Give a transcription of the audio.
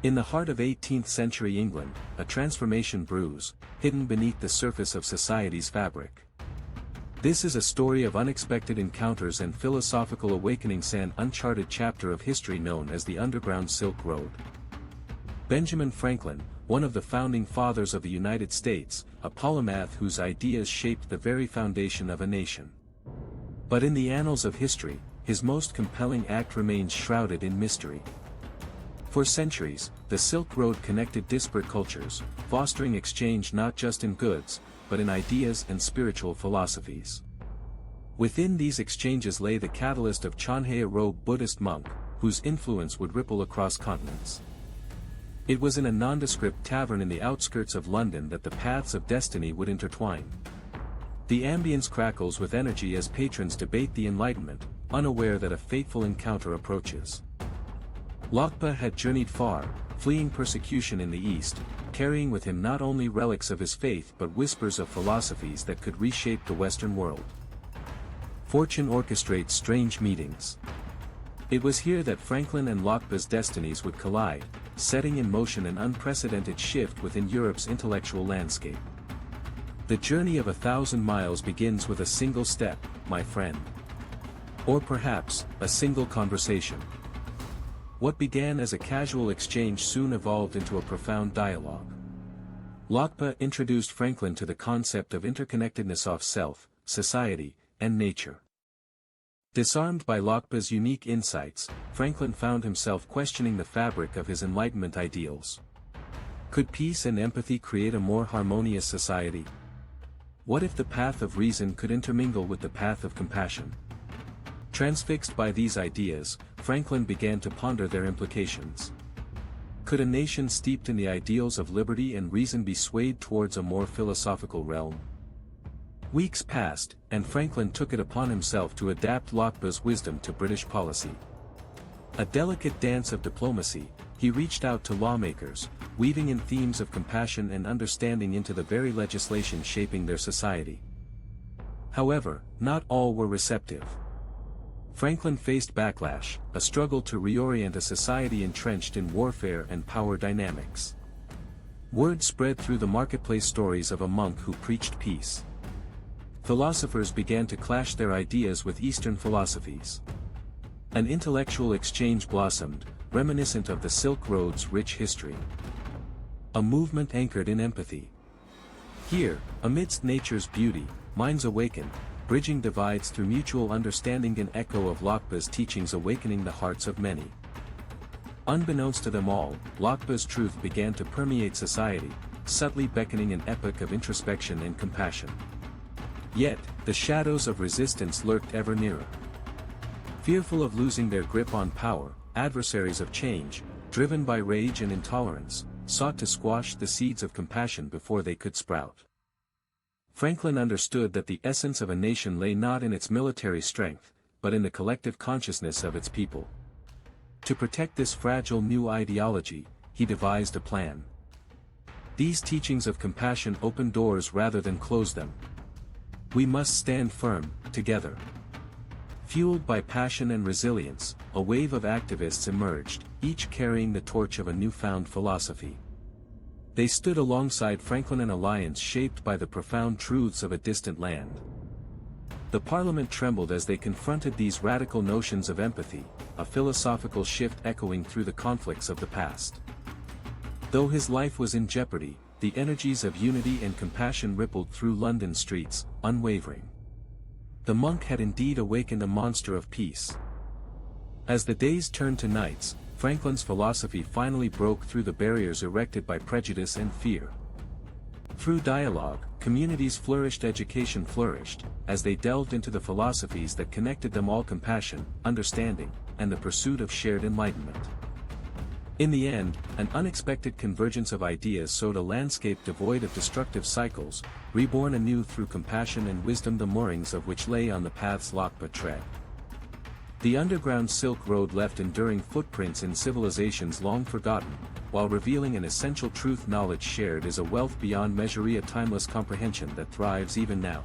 In the heart of 18th-century England, a transformation brews, hidden beneath the surface of society's fabric. This is a story of unexpected encounters and philosophical awakenings, an uncharted chapter of history known as the Underground Silk Road. Benjamin Franklin, one of the founding fathers of the United States, a polymath whose ideas shaped the very foundation of a nation. But in the annals of history, his most compelling act remains shrouded in mystery. For centuries, the Silk Road connected disparate cultures, fostering exchange not just in goods, but in ideas and spiritual philosophies. Within these exchanges lay the catalyst of Chonhye, a robed Buddhist monk, whose influence would ripple across continents. It was in a nondescript tavern in the outskirts of London that the paths of destiny would intertwine. The ambience crackles with energy as patrons debate the Enlightenment, unaware that a fateful encounter approaches. Lokpa had journeyed far, fleeing persecution in the East, carrying with him not only relics of his faith but whispers of philosophies that could reshape the Western world. Fortune orchestrates strange meetings. It was here that Franklin and Lokpa's destinies would collide, setting in motion an unprecedented shift within Europe's intellectual landscape. The journey of 1,000 miles begins with a single step, my friend. Or perhaps, a single conversation. What began as a casual exchange soon evolved into a profound dialogue. Lokpa introduced Franklin to the concept of interconnectedness of self, society, and nature. Disarmed by Lokpa's unique insights, Franklin found himself questioning the fabric of his Enlightenment ideals. Could peace and empathy create a more harmonious society? What if the path of reason could intermingle with the path of compassion? Transfixed by these ideas, Franklin began to ponder their implications. Could a nation steeped in the ideals of liberty and reason be swayed towards a more philosophical realm? Weeks passed, and Franklin took it upon himself to adapt Lokpa's wisdom to British policy. A delicate dance of diplomacy, he reached out to lawmakers, weaving in themes of compassion and understanding into the very legislation shaping their society. However, not all were receptive. Franklin faced backlash, a struggle to reorient a society entrenched in warfare and power dynamics. Word spread through the marketplace stories of a monk who preached peace. Philosophers began to clash their ideas with Eastern philosophies. An intellectual exchange blossomed, reminiscent of the Silk Road's rich history. A movement anchored in empathy. Here, amidst nature's beauty, minds awakened, bridging divides through mutual understanding, an echo of Lokpa's teachings awakening the hearts of many. Unbeknownst to them all, Lokpa's truth began to permeate society, subtly beckoning an epoch of introspection and compassion. Yet, the shadows of resistance lurked ever nearer. Fearful of losing their grip on power, adversaries of change, driven by rage and intolerance, sought to squash the seeds of compassion before they could sprout. Franklin understood that the essence of a nation lay not in its military strength, but in the collective consciousness of its people. To protect this fragile new ideology, he devised a plan. These teachings of compassion opened doors rather than closed them. We must stand firm, together. Fueled by passion and resilience, a wave of activists emerged, each carrying the torch of a newfound philosophy. They stood alongside Franklin, an alliance shaped by the profound truths of a distant land. The Parliament trembled as they confronted these radical notions of empathy, a philosophical shift echoing through the conflicts of the past. Though his life was in jeopardy, the energies of unity and compassion rippled through London streets, unwavering. The monk had indeed awakened a monster of peace. As the days turned to nights, Franklin's philosophy finally broke through the barriers erected by prejudice and fear. Through dialogue, communities flourished, education flourished, as they delved into the philosophies that connected them all: compassion, understanding, and the pursuit of shared enlightenment. In the end, an unexpected convergence of ideas sowed a landscape devoid of destructive cycles, reborn anew through compassion and wisdom, the moorings of which lay on the paths Lokpa tread. The Underground Silk Road left enduring footprints in civilizations long forgotten, while revealing an essential truth: knowledge shared is a wealth beyond measure, a timeless comprehension that thrives even now.